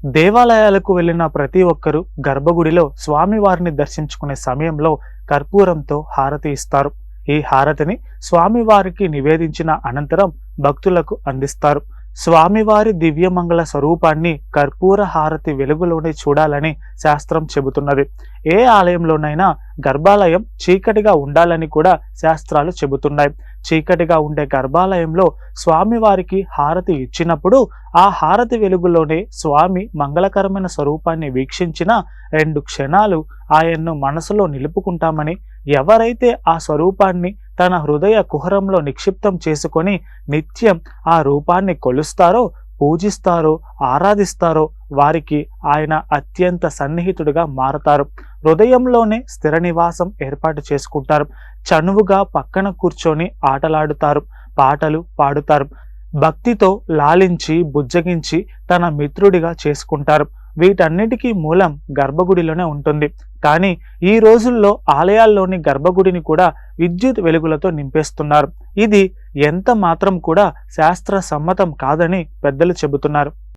దేవాలయాలకు వెళ్ళిన ప్రతి ఒక్కరూ గర్భగుడిలో స్వామివారిని దర్శించుకునే సమయంలో కర్పూరంతో హారతి ఇస్తారు. ఈ హారతిని స్వామివారికి నివేదించిన అనంతరం భక్తులకు అందిస్తారు. స్వామివారి దివ్యమంగళ స్వరూపాన్ని కర్పూర హారతి వెలుగులోనే చూడాలని శాస్త్రం చెబుతున్నది. ఏ ఆలయంలోనైనా గర్భాలయం చీకటిగా ఉండాలని కూడా శాస్త్రాలు చెబుతున్నాయి. చీకటిగా ఉండే గర్భాలయంలో స్వామివారికి హారతి ఇచ్చినప్పుడు ఆ హారతి వెలుగులోనే స్వామి మంగళకరమైన స్వరూపాన్ని వీక్షించిన 2 క్షణాలు ఆయన్ను మనసులో నిలుపుకుంటామని, ఎవరైతే ఆ స్వరూపాన్ని తన హృదయ కుహరంలో నిక్షిప్తం చేసుకొని నిత్యం ఆ రూపాన్ని కొలుస్తారో, పూజిస్తారో, ఆరాధిస్తారో వారికి ఆయన అత్యంత సన్నిహితుడిగా మారతారు. హృదయంలోనే స్థిర నివాసం ఏర్పాటు చేసుకుంటారు. చనువుగా పక్కన కూర్చొని ఆటలాడుతారు, పాటలు పాడుతారు. భక్తితో లాలించి బుజ్జగించి తన మిత్రుడిగా చేసుకుంటారు. వీటన్నిటికీ మూలం గర్భగుడిలోనే ఉంటుంది. కానీ ఈ రోజుల్లో ఆలయాల్లోని గర్భగుడిని కూడా విద్యుత్ వెలుగులతో నింపేస్తున్నారు. ఇది ఎంత మాత్రం కూడా శాస్త్ర సమ్మతం కాదని పెద్దలు చెబుతున్నారు.